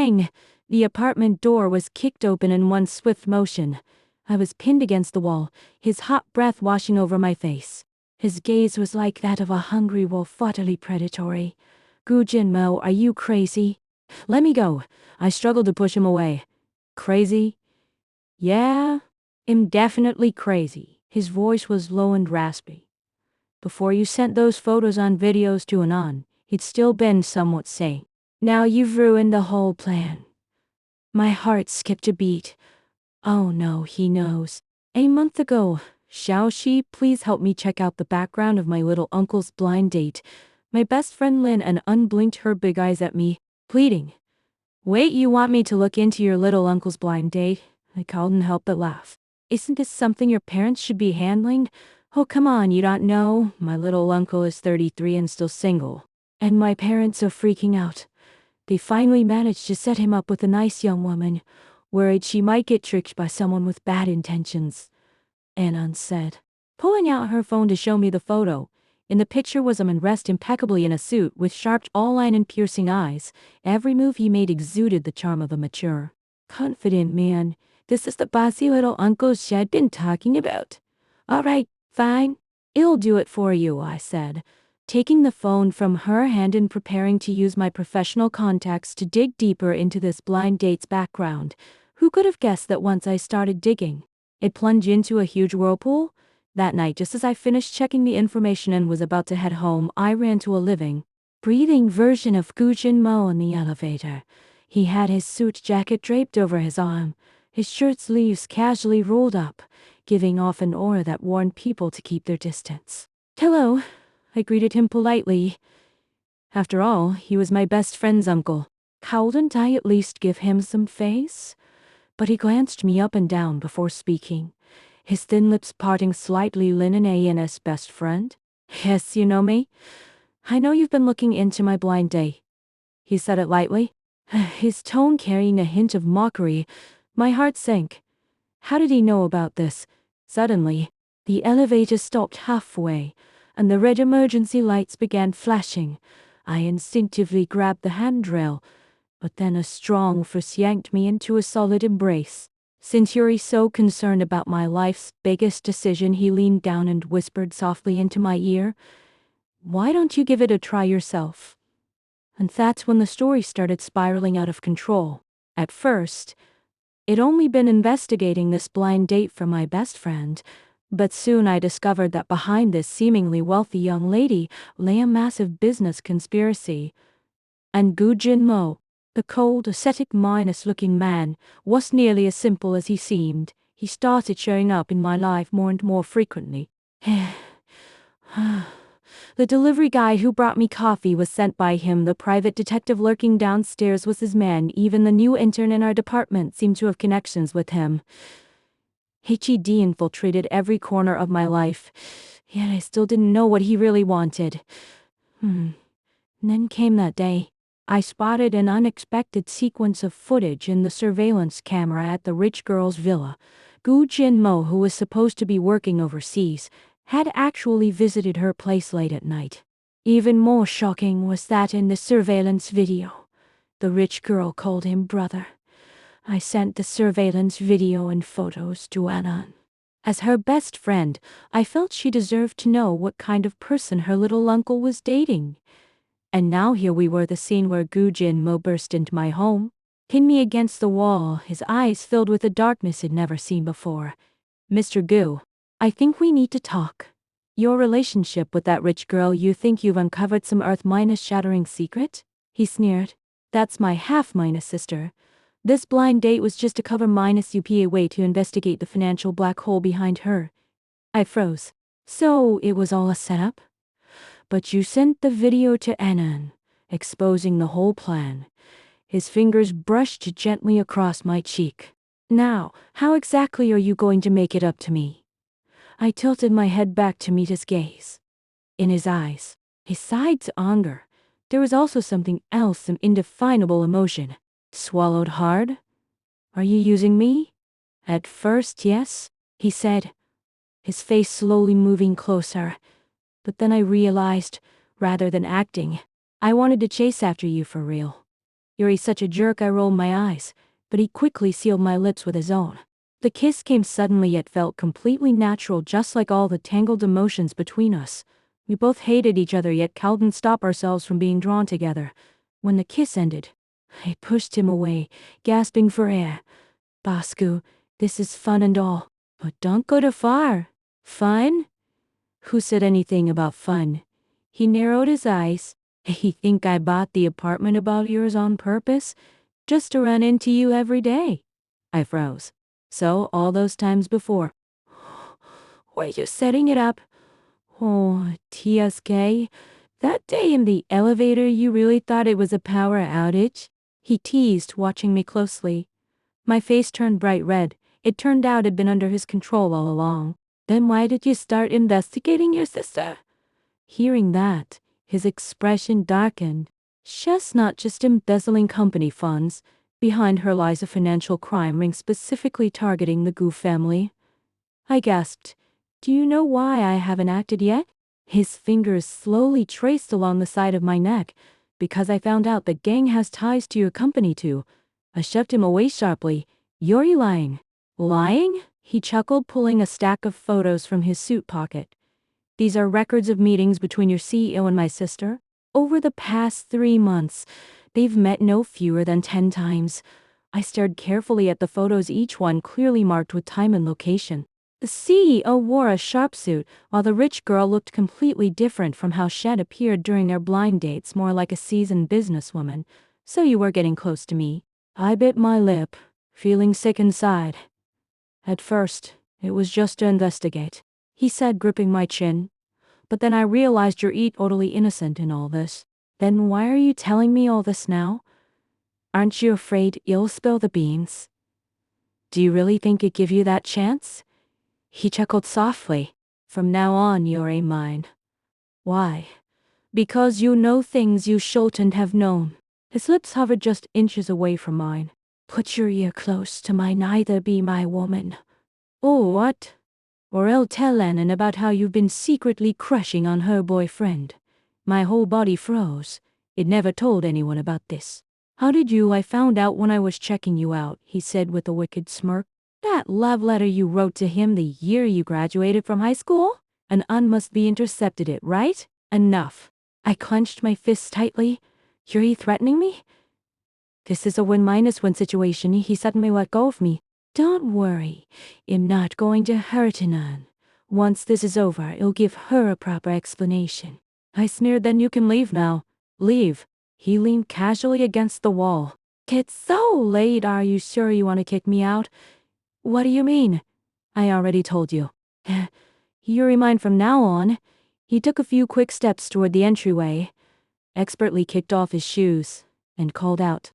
Bang! The apartment door was kicked open in one swift motion. I was pinned against the wall, his hot breath washing over my face. His gaze was like that of a hungry wolf, utterly predatory. Gu Jinmo, are you crazy? Let me go. I struggled to push him away. Crazy? Yeah, I'm definitely crazy. His voice was low and raspy. Before you sent those photos on videos to Anon, he'd still been somewhat sane. Now you've ruined the whole plan. My heart skipped a beat. Oh no, he knows. A month ago, Xiaoxi, please help me check out the background of my little uncle's blind date. My best friend Lin and unblinked her big eyes at me, pleading. Wait, you want me to look into your little uncle's blind date? I couldn't help but laugh. Isn't this something your parents should be handling? Oh, come on, you don't know. My little uncle is 33 and still single. And my parents are freaking out. They finally managed to set him up with a nice young woman, worried she might get tricked by someone with bad intentions. Anon said, pulling out her phone to show me the photo. In the picture was a man dressed impeccably in a suit with sharp jawline and piercing eyes. Every move he made exuded the charm of a mature, confident man. This is the bossy little uncle she'd been talking about. All right, fine. I'll do it for you, I said, taking the phone from her hand and preparing to use my professional contacts to dig deeper into this blind date's background. Who could have guessed that once I started digging, it plunged into a huge whirlpool? That night, just as I finished checking the information and was about to head home, I ran to a living, breathing version of Gu Jinmo in the elevator. He had his suit jacket draped over his arm, his shirt sleeves casually rolled up, giving off an aura that warned people to keep their distance. Hello, I greeted him politely. After all, he was my best friend's uncle. Couldn't I at least give him some face? But he glanced me up and down before speaking, his thin lips parting slightly. Lin and An's best friend? Yes, you know me. I know you've been looking into my blind date. He said it lightly, his tone carrying a hint of mockery. My heart sank. How did he know about this? Suddenly, the elevator stopped halfway, and the red emergency lights began flashing. I instinctively grabbed the handrail, but then a strong force yanked me into a solid embrace. Since you're so concerned about my life's biggest decision, he leaned down and whispered softly into my ear, why don't you give it a try yourself? And that's when the story started spiraling out of control. At first, I'd only been investigating this blind date for my best friend, but soon I discovered that behind this seemingly wealthy young lady lay a massive business conspiracy. And Gu Jinmo, the cold, ascetic, minus-looking man, wasn't nearly as simple as he seemed. He started showing up in my life more and more frequently. The delivery guy who brought me coffee was sent by him. The private detective lurking downstairs was his man. Even the new intern in our department seemed to have connections with him. HED infiltrated every corner of my life, yet I still didn't know what he really wanted. Then came that day. I spotted an unexpected sequence of footage in the surveillance camera at the rich girl's villa. Gu Jinmo, who was supposed to be working overseas, had actually visited her place late at night. Even more shocking was that in the surveillance video, the rich girl called him brother. I sent the surveillance video and photos to Anon. As her best friend, I felt she deserved to know what kind of person her little uncle was dating. And now here we were, the scene where Gu Jinmo burst into my home, pinned me against the wall, his eyes filled with a darkness I'd never seen before. Mr. Gu, I think we need to talk. Your relationship with that rich girl, you think you've uncovered some earth-shattering secret? He sneered. That's my half-minus sister. This blind date was just a cover-UPA way to investigate the financial black hole behind her. I froze. So it was all a setup? But you sent the video to Anon, exposing the whole plan. His fingers brushed gently across my cheek. Now, how exactly are you going to make it up to me? I tilted my head back to meet his gaze. In his eyes, besides anger, there was also something else, some indefinable emotion. Swallowed hard? Are you using me? At first, yes, he said, his face slowly moving closer. But then I realized, rather than acting, I wanted to chase after you for real. Yuri's such a jerk, I rolled my eyes, but he quickly sealed my lips with his own. The kiss came suddenly yet felt completely natural, just like all the tangled emotions between us. We both hated each other yet couldn't stop ourselves from being drawn together. When the kiss ended, I pushed him away, gasping for air. Bosco, this is fun and all, but don't go too far. Fun? Who said anything about fun? He narrowed his eyes. You think I bought the apartment about yours on purpose? Just to run into you every day? I froze. So, all those times before. Were you setting it up? Oh, TSK, that day in the elevator you really thought it was a power outage? He teased, watching me closely. My face turned bright red. It turned out it'd been under his control all along. Then why did you start investigating your sister? Hearing that, his expression darkened. She's not just embezzling company funds. Behind her lies a financial crime ring specifically targeting the Gu family. I gasped. Do you know why I haven't acted yet? His fingers slowly traced along the side of my neck. Because I found out the gang has ties to your company too. I shoved him away sharply. You're lying. Lying? He chuckled, pulling a stack of photos from his suit pocket. These are records of meetings between your CEO and my sister. Over the past 3 months, they've met no fewer than 10 times. I stared carefully at the photos, each one clearly marked with time and location. The CEO wore a sharp suit, while the rich girl looked completely different from how she'd appeared during their blind dates, more like a seasoned businesswoman. So you were getting close to me. I bit my lip, feeling sick inside. At first, it was just to investigate, he said, gripping my chin. But then I realized you're totally innocent in all this. Then why are you telling me all this now? Aren't you afraid you'll spill the beans? Do you really think it'd give you that chance? He chuckled softly. From now on, you're mine. Why? Because you know things you shouldn't have known. His lips hovered just inches away from mine. Put your ear close to mine, either be my woman. Oh, what? Or I'll tell Annan about how you've been secretly crushing on her boyfriend. My whole body froze. It never told anyone about this. How did you? I found out when I was checking you out, he said with a wicked smirk. That love letter you wrote to him the year you graduated from high school? An un must be intercepted it, right? Enough. I clenched my fists tightly. You're threatening me? This is a win-minus-1 situation. He suddenly let go of me. Don't worry. I'm not going to hurt Anan. Once this is over, I'll give her a proper explanation. I sneered. Then you can leave now. Leave. He leaned casually against the wall. It's so late. Are you sure you want to kick me out? What do you mean? I already told you. You're mine from now on. He took a few quick steps toward the entryway, expertly kicked off his shoes, and called out.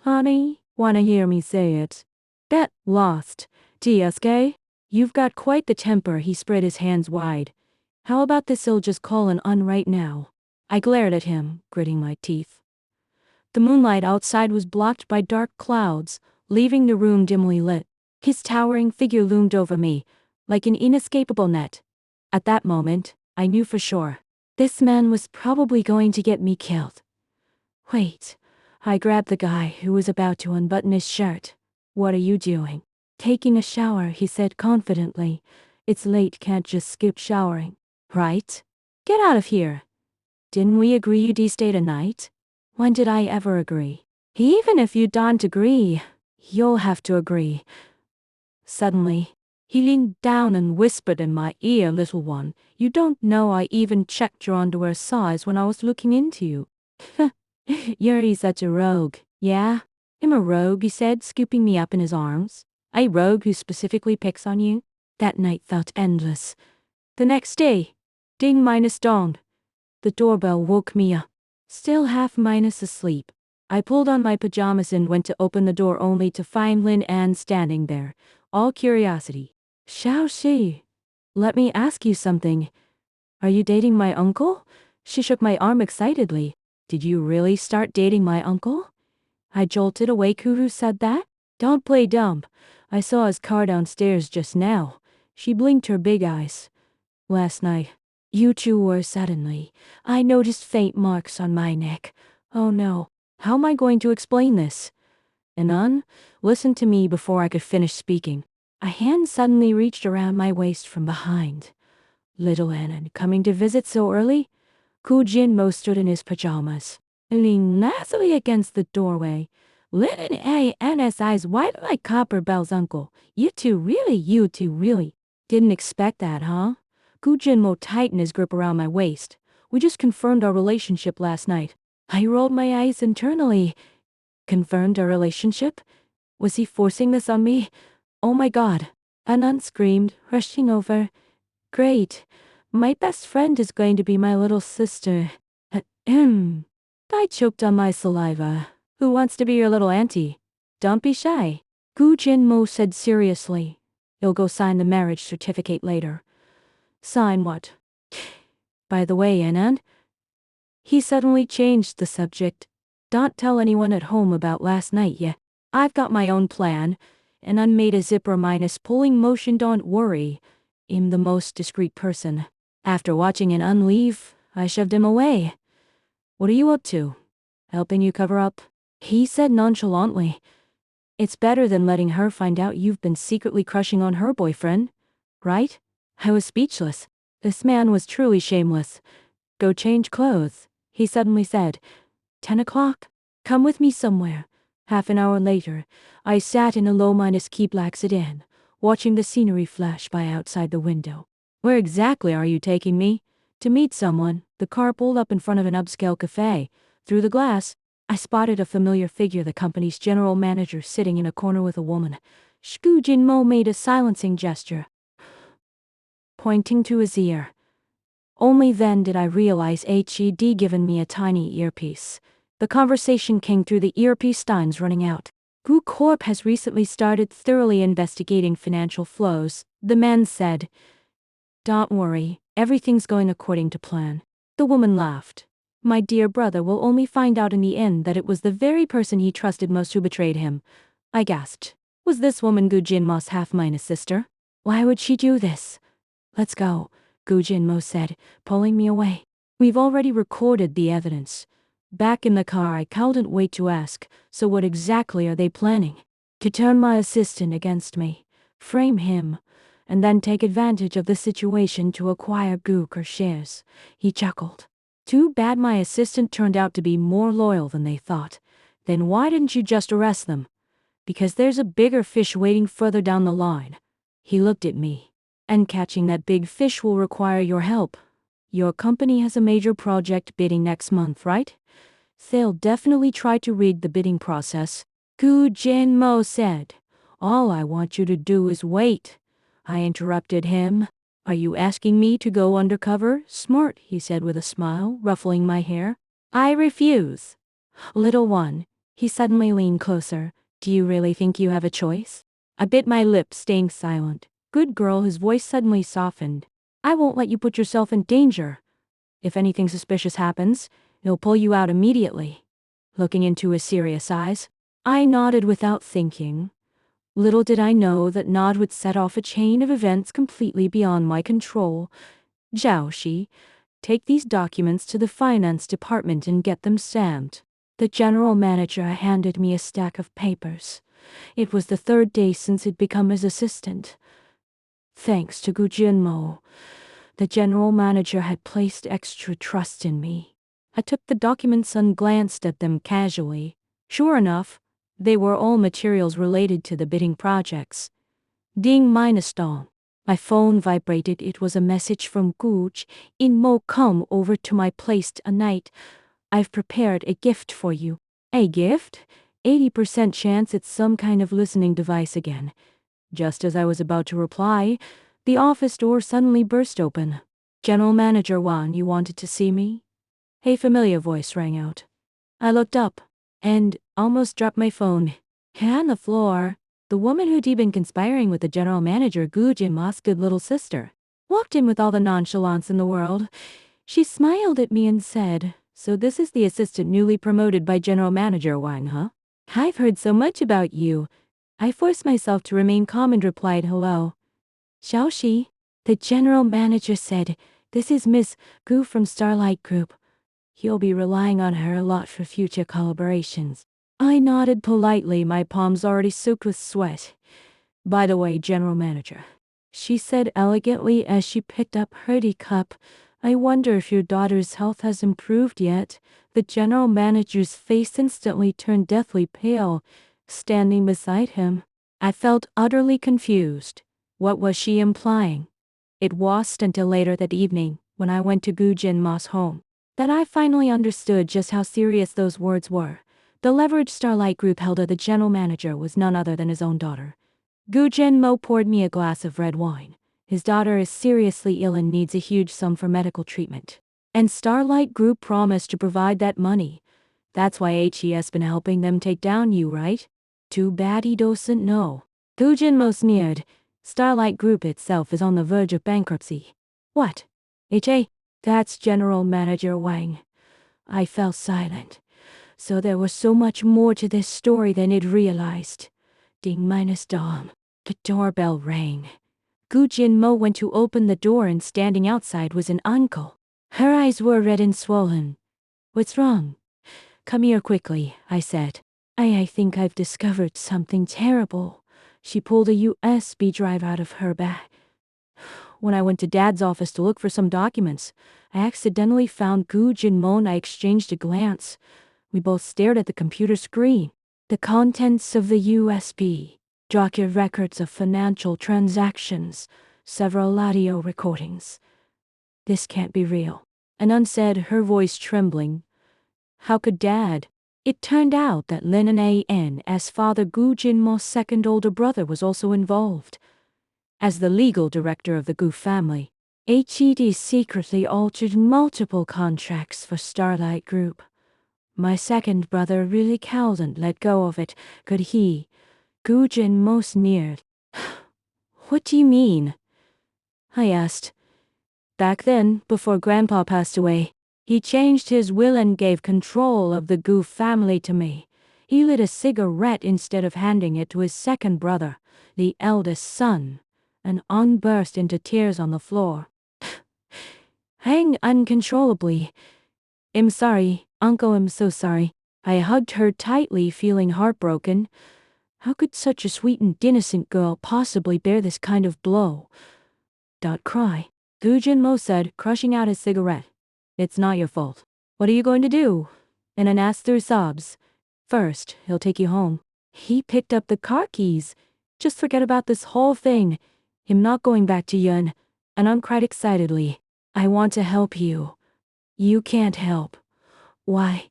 Honey, wanna hear me say it? Bet lost. TSK? You've got quite the temper. He spread his hands wide. How about this? I'll just call an un right now. I glared at him, gritting my teeth. The moonlight outside was blocked by dark clouds, leaving the room dimly lit. His towering figure loomed over me, like an inescapable net. At that moment, I knew for sure. This man was probably going to get me killed. Wait. I grabbed the guy who was about to unbutton his shirt. What are you doing? Taking a shower, he said confidently. It's late, can't just skip showering. Right? Get out of here. Didn't we agree you'd stay tonight? When did I ever agree? Even if you don't agree, you'll have to agree. Suddenly, he leaned down and whispered in my ear, little one, you don't know I even checked your underwear size when I was looking into you. You're such a rogue, yeah? I'm a rogue, he said, scooping me up in his arms. A rogue who specifically picks on you? That night felt endless. The next day, ding minus dawned. The doorbell woke me up. Still half minus asleep. I pulled on my pajamas and went to open the door only to find Lin Ann standing there, all curiosity. Shao Shi, let me ask you something. Are you dating my uncle? She shook my arm excitedly. Did you really start dating my uncle? I jolted awake. Who said that? Don't play dumb. I saw his car downstairs just now. She blinked her big eyes. Last night. You two were suddenly. I noticed faint marks on my neck. Oh no. How am I going to explain this? Anan listened to me before I could finish speaking. A hand suddenly reached around my waist from behind. Little Anan coming to visit so early? Gu Jinmo stood in his pajamas, leaning lazily against the doorway. Little An's eyes wide like copper bells, uncle. You two really. Didn't expect that, huh? Gu Jinmo tightened his grip around my waist. We just confirmed our relationship last night. I rolled my eyes internally. Confirmed our relationship? Was he forcing this on me? Oh my god. Anan screamed, rushing over. Great. My best friend is going to be my little sister. Ahem. I choked on my saliva. Who wants to be your little auntie? Don't be shy. Gu Jinmo said seriously. You'll go sign the marriage certificate later. Sign what? By the way, Anan. He suddenly changed the subject. Don't tell anyone at home about last night yet. I've got my own plan. Anan made a zipper minus pulling motion. Don't worry. I'm the most discreet person. After watching Anan leave, I shoved him away. What are you up to? Helping you cover up? He said nonchalantly. It's better than letting her find out you've been secretly crushing on her boyfriend, right? I was speechless. This man was truly shameless. Go change clothes, he suddenly said. 10 o'clock? Come with me somewhere. Half an hour later, I sat in a low-key black sedan, watching the scenery flash by outside the window. Where exactly are you taking me? To meet someone. The car pulled up in front of an upscale cafe. Through the glass, I spotted a familiar figure, the company's general manager, sitting in a corner with a woman. Gu Jinmo made a silencing gesture, pointing to his ear. Only then did I realize he'd given me a tiny earpiece. The conversation came through the earpiece. Time's running out. Gu Corp has recently started thoroughly investigating financial flows, the man said. Don't worry, everything's going according to plan. The woman laughed. My dear brother will only find out in the end that it was the very person he trusted most who betrayed him. I gasped. Was this woman Gu Jinmo's half-minus sister? Why would she do this? Let's go, Gu Jinmo said, pulling me away. We've already recorded the evidence. Back in the car, I couldn't wait to ask, so what exactly are they planning? To turn my assistant against me, frame him, and then take advantage of the situation to acquire Gooker shares. He chuckled. Too bad my assistant turned out to be more loyal than they thought. Then why didn't you just arrest them? Because there's a bigger fish waiting further down the line. He looked at me. And catching that big fish will require your help. Your company has a major project bidding next month, right? They'll definitely try to rig the bidding process. Gu Jinmo said. All I want you to do is wait. I interrupted him. Are you asking me to go undercover? Smart, he said with a smile, ruffling my hair. I refuse. Little one, he suddenly leaned closer. Do you really think you have a choice? I bit my lip, staying silent. Good girl, his voice suddenly softened. I won't let you put yourself in danger. If anything suspicious happens, he'll pull you out immediately. Looking into his serious eyes, I nodded without thinking. Little did I know that nod would set off a chain of events completely beyond my control. Zhao Shi, take these documents to the finance department and get them stamped. The general manager handed me a stack of papers. It was the third day since he'd become his assistant. Thanks to Gu Jinmo, the general manager had placed extra trust in me. I took the documents and glanced at them casually. Sure enough, they were all materials related to the bidding projects. Ding minus dong. My phone vibrated. It was a message from Gu Jinmo. Come over to my place tonight. I've prepared a gift for you. A gift? 80% chance it's some kind of listening device again. Just as I was about to reply, the office door suddenly burst open. General Manager Wan, you wanted to see me? A familiar voice rang out. I looked up, and almost dropped my phone. On the floor, the woman who'd been conspiring with the general manager, Gu Jinmo's good little sister, walked in with all the nonchalance in the world. She smiled at me and said, So this is the assistant newly promoted by General Manager Wang, huh? I've heard so much about you. I forced myself to remain calm and replied hello. Xiao Shi, the general manager said, this is Miss Gu from Starlight Group. You'll be relying on her a lot for future collaborations. I nodded politely, my palms already soaked with sweat. By the way, General Manager, she said elegantly as she picked up her teacup, I wonder if your daughter's health has improved yet. The general manager's face instantly turned deathly pale, standing beside him. I felt utterly confused. What was she implying? It wasn't until later that evening, when I went to Gu Jinma's home, that I finally understood just how serious those words were. The leveraged Starlight Group held the general manager was none other than his own daughter. Gu Jinmo poured me a glass of red wine. His daughter is seriously ill and needs a huge sum for medical treatment. And Starlight Group promised to provide that money. That's why HE's been helping them take down you, right? Too bad he doesn't know. Gu Jinmo sneered. Starlight Group itself is on the verge of bankruptcy. What? HA? That's General Manager Wang. I fell silent. So there was so much more to this story than I'd realized. Ding minus dom. The doorbell rang. Gu Jinmo went to open the door and standing outside was an uncle. Her eyes were red and swollen. What's wrong? Come here quickly, I said. I think I've discovered something terrible. She pulled a USB drive out of her bag. When I went to Dad's office to look for some documents, I accidentally found Gu Jinmo and I exchanged a glance. We both stared at the computer screen. The contents of the USB. Document records of financial transactions, several audio recordings. This can't be real. Anun said, her voice trembling. How could Dad? It turned out that Lin An's father Gu Jinmo's second older brother was also involved. As the legal director of the Gu family, HED secretly altered multiple contracts for Starlight Group. My second brother really couldn't let go of it, could he? Gu Jinmo sneered. What do you mean? I asked. Back then, before Grandpa passed away, he changed his will and gave control of the Gu family to me. He lit a cigarette instead of handing it to his second brother, the eldest son, and Ong burst into tears on the floor. Hang uncontrollably. I'm sorry, Uncle, I'm so sorry. I hugged her tightly, feeling heartbroken. How could such a sweet and innocent girl possibly bear this kind of blow? Don't cry, Gu Jinmo said, crushing out his cigarette. It's not your fault. What are you going to do? Anun asked through sobs. First, he'll take you home. He picked up the car keys. Just forget about this whole thing. I'm not going back to Yun. Anun cried excitedly. I want to help you. You can't help. Why?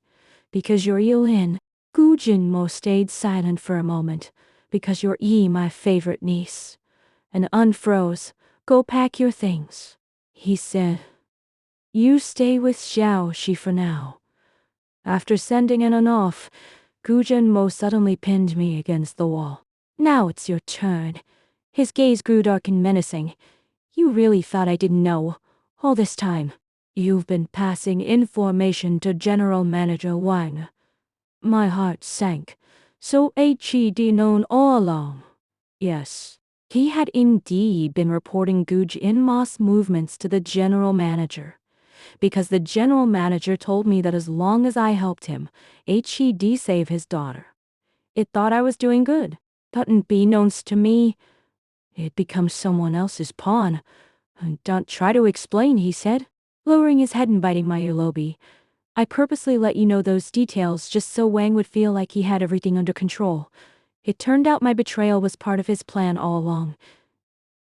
Because you're Yulin. Gu Jinmo stayed silent for a moment. Because you're my favorite niece. And unfroze. Go pack your things, he said. You stay with Xiao Shi for now. After sending Anun off, Gu Jinmo suddenly pinned me against the wall. Now it's your turn. His gaze grew dark and menacing. You really thought I didn't know. All this time, you've been passing information to General Manager Wang. My heart sank. So HED known all along. Yes. He had indeed been reporting Gu Jinmo's movements to the general manager. Because the general manager told me that as long as I helped him, HED save his daughter. It thought I was doing good. Couldn't be known to me. It becomes someone else's pawn. Don't try to explain, he said, lowering his head and biting my earlobe. I purposely let you know those details just so Wang would feel like he had everything under control. It turned out my betrayal was part of his plan all along.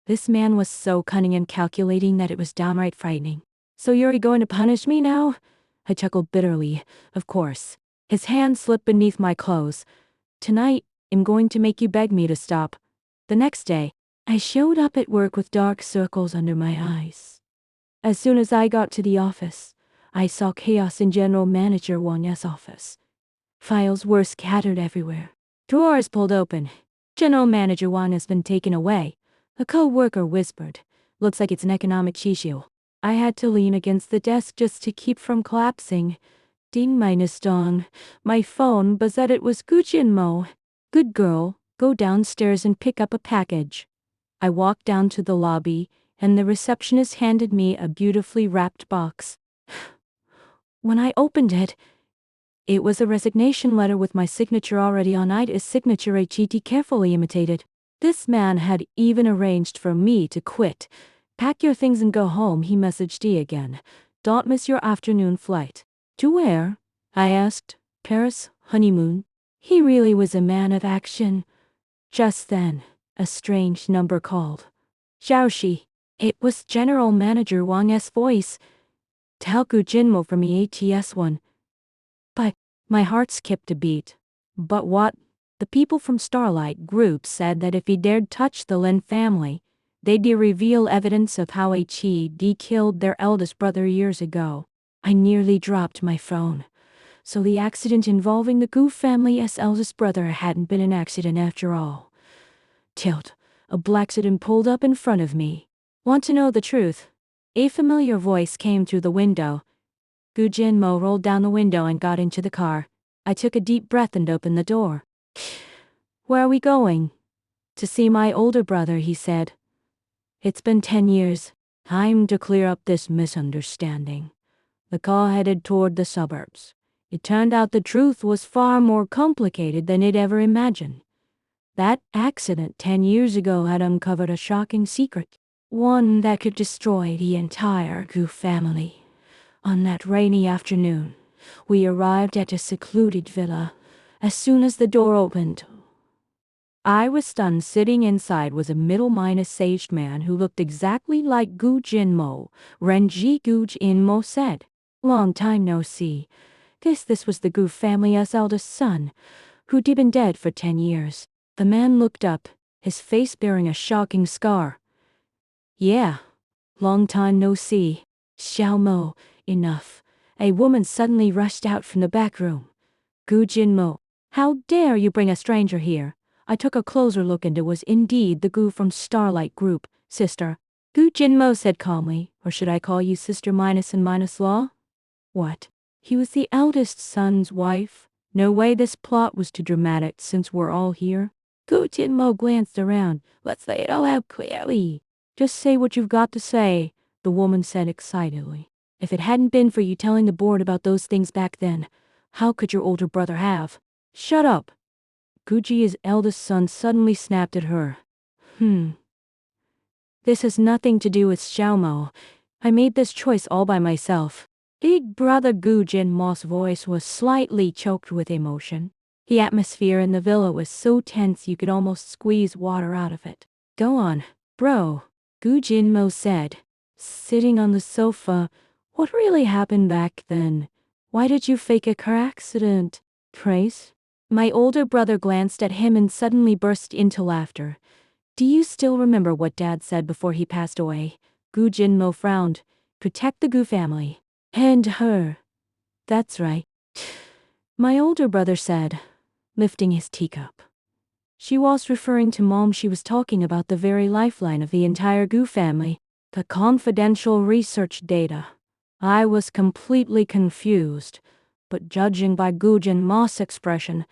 This man was so cunning and calculating that it was downright frightening. So you're going to punish me now? I chuckled bitterly. Of course. His hand slipped beneath my clothes. Tonight, I'm going to make you beg me to stop. The next day, I showed up at work with dark circles under my eyes. As soon as I got to the office, I saw chaos in General Manager Wang's office. Files were scattered everywhere. Drawers pulled open. General Manager Wang has been taken away. A co-worker whispered. Looks like it's an economic issue. I had to lean against the desk just to keep from collapsing. Ding minus dong. My phone buzzed. It was Gu Jinmo. Good girl, go downstairs and pick up a package. I walked down to the lobby, and the receptionist handed me a beautifully wrapped box. When I opened it, it was a resignation letter with my signature already on it, his signature HET carefully imitated. This man had even arranged for me to quit. Pack your things and go home, he messaged E again. Don't miss your afternoon flight. To where? I asked. Paris, honeymoon. He really was a man of action. Just then, a strange number called. Xiaoxi. It was General Manager Wang's voice. Tell Gu Jinmo from EATS1. But my heart skipped a beat. But what? The people from Starlight Group said that if he dared touch the Lin family, they'd reveal evidence of how HED killed their eldest brother years ago. I nearly dropped my phone. So the accident involving the Gu family's eldest brother hadn't been an accident after all. Tilt. A black sedan pulled up in front of me. Want to know the truth? A familiar voice came through the window. Gu Jinmo rolled down the window and got into the car. I took a deep breath and opened the door. Where are we going? To see my older brother, he said. It's been 10 years. Time to clear up this misunderstanding. The car headed toward the suburbs. It turned out the truth was far more complicated than it ever imagined. That accident 10 years ago had uncovered a shocking secret. One that could destroy the entire Gu family. On that rainy afternoon, we arrived at a secluded villa. As soon as the door opened, I was stunned. Sitting inside was a middle-aged man who looked exactly like Gu Jinmo. Renji Gu Jinmo said. Long time no see. Guess this was the Gu family's eldest son, who'd been dead for 10 years. The man looked up, his face bearing a shocking scar. Yeah, long time no see. Xiaomo, enough. A woman suddenly rushed out from the back room. Gu Jinmo, how dare you bring a stranger here? I took a closer look and it was indeed the Gu from Starlight Group. Sister, Gu Jinmo said calmly, or should I call you Sister Minus and Minus Law? What? He was the eldest son's wife? No way this plot was too dramatic since we're all here. Gu Jinmo glanced around. Let's lay it all out clearly. Just say what you've got to say, the woman said excitedly. If it hadn't been for you telling the board about those things back then, how could your older brother have? Shut up. Guji's eldest son suddenly snapped at her. This has nothing to do with Xiaomo. I made this choice all by myself. Big brother Gu Jinmo's voice was slightly choked with emotion. The atmosphere in the villa was so tense you could almost squeeze water out of it. Go on, bro, Gu Jinmo said. Sitting on the sofa, what really happened back then? Why did you fake a car accident? Trace? My older brother glanced at him and suddenly burst into laughter. Do you still remember what Dad said before he passed away? Gu Jinmo frowned. Protect the Gu family. And her. That's right. My older brother said, lifting his teacup. She was referring to Mom. She was talking about the very lifeline of the entire Gu family, the confidential research data. I was completely confused, but judging by Gu Jinmo's expression,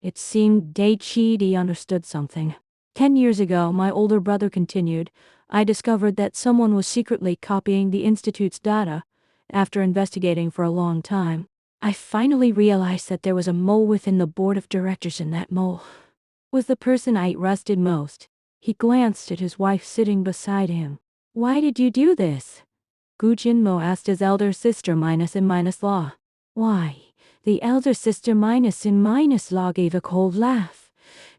it seemed Daichi understood something. 10 years ago, my older brother continued, I discovered that someone was secretly copying the Institute's data. After investigating for a long time, I finally realized that there was a mole within the board of directors, and that mole was the person I trusted most. He glanced at his wife sitting beside him. Why did you do this? Gu Jinmo asked his elder sister Minus and Minus Law. Why? The elder sister Minus and Minus Law gave a cold laugh.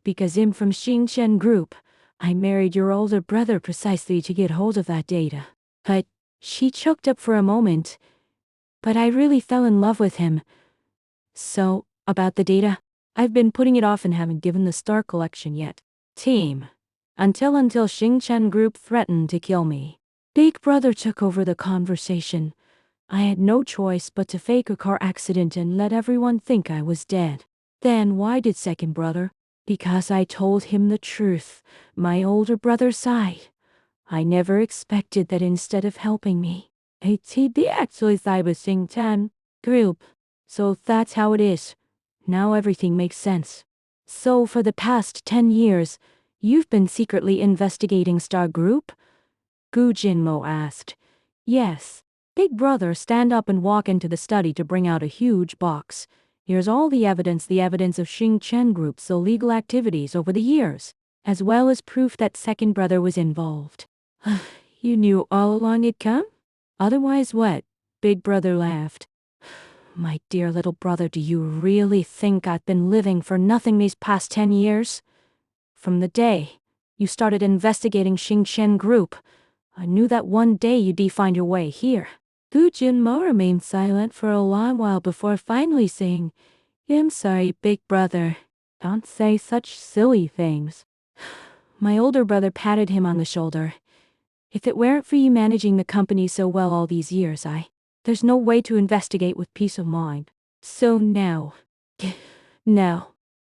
Because I'm from Xingchen Group. I married your older brother precisely to get hold of that data. But she choked up for a moment. But I really fell in love with him. So, about the data, I've been putting it off and haven't given the Star Collection yet. Team. Until Xingchen Group threatened to kill me. Big brother took over the conversation. I had no choice but to fake a car accident and let everyone think I was dead. Then why did second brother? Because I told him the truth. My older brother sighed. I never expected that instead of helping me, he'd be actually side with Xingchen Group. So that's how it is. Now everything makes sense. So for the past 10 years, you've been secretly investigating Star Group? Gu Jinmo asked. Yes. Big brother stand up and walk into the study to bring out a huge box. Here's all the evidence of Xing Chen Group's illegal activities over the years, as well as proof that second brother was involved. You knew all along it'd come? Otherwise what? Big brother laughed. My dear little brother, do you really think I've been living for nothing these past 10 years? From the day you started investigating Xing Chen Group, I knew that one day you'd find your way here. Gu Jinmo remained silent for a long while before finally saying, I'm sorry, big brother. Don't say such silly things. My older brother patted him on the shoulder. If it weren't for you managing the company so well all these years, there's no way to investigate with peace of mind. So now,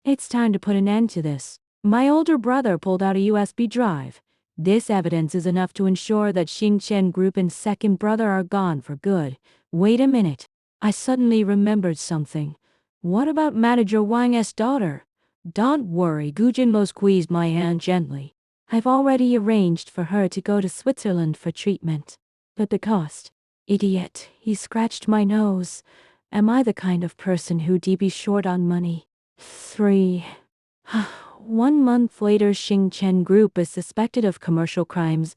it's time to put an end to this. My older brother pulled out a USB drive. This evidence is enough to ensure that Xing Chen Group and second brother are gone for good. Wait a minute. I suddenly remembered something. What about manager Wang's daughter? Don't worry, Gu Jinmo squeezed my hand gently. I've already arranged for her to go to Switzerland for treatment. But the cost? Idiot, he scratched my nose. Am I the kind of person who'd be short on money? 3. 1 month later, Xing Chen Group is suspected of commercial crimes,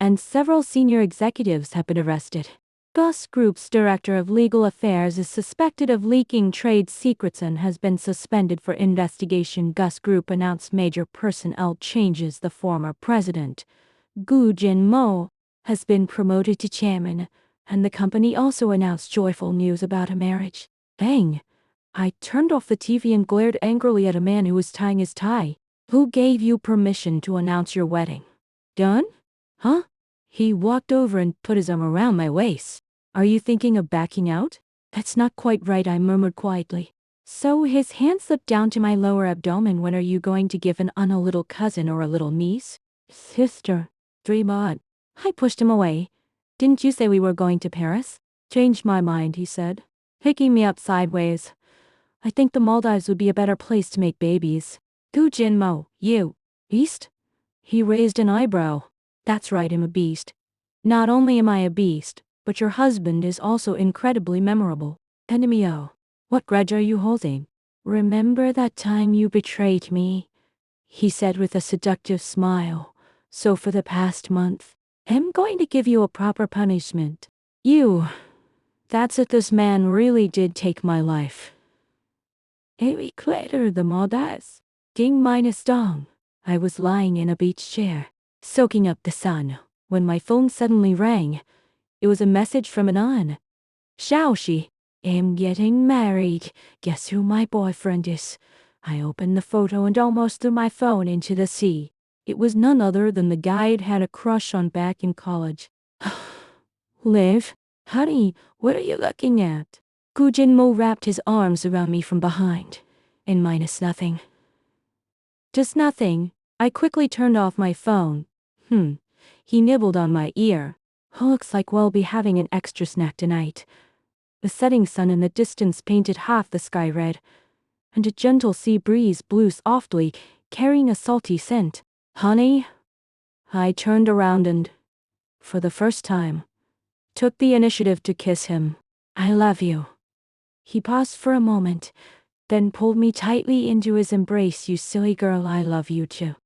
and several senior executives have been arrested. Gus Group's director of legal affairs is suspected of leaking trade secrets and has been suspended for investigation. Gus Group announced major personnel changes. The former president, Gu Jinmo, has been promoted to chairman, and the company also announced joyful news about a marriage. Bang! I turned off the TV and glared angrily at a man who was tying his tie. Who gave you permission to announce your wedding? Done? Huh? He walked over and put his arm around my waist. Are you thinking of backing out? That's not quite right, I murmured quietly. So his hand slipped down to my lower abdomen. When are you going to give an a little cousin or a little niece? Sister. Dream on. I pushed him away. Didn't you say we were going to Paris? Changed my mind, he said, picking me up sideways. I think the Maldives would be a better place to make babies. Gu Jinmo, you. Beast? He raised an eyebrow. That's right, I'm a beast. Not only am I a beast, but your husband is also incredibly memorable. Enemy-o. What grudge are you holding? Remember that time you betrayed me? He said with a seductive smile. So for the past month, I'm going to give you a proper punishment. That's it, this man really did take my life. A week later, the Maldives. Ding minus dong. I was lying in a beach chair, soaking up the sun, when my phone suddenly rang. It was a message from Anan. Xiaoxi, I'm getting married. Guess who my boyfriend is? I opened the photo and almost threw my phone into the sea. It was none other than the guy I'd had a crush on back in college. Liv, honey, what are you looking at? Gu Jinmo wrapped his arms around me from behind. And minus nothing. Just nothing. I quickly turned off my phone. He nibbled on my ear. Looks like we'll be having an extra snack tonight. The setting sun in the distance painted half the sky red, and a gentle sea breeze blew softly, carrying a salty scent. Honey? I turned around and, for the first time, took the initiative to kiss him. I love you. He paused for a moment, then pulled me tightly into his embrace. You silly girl, I love you too.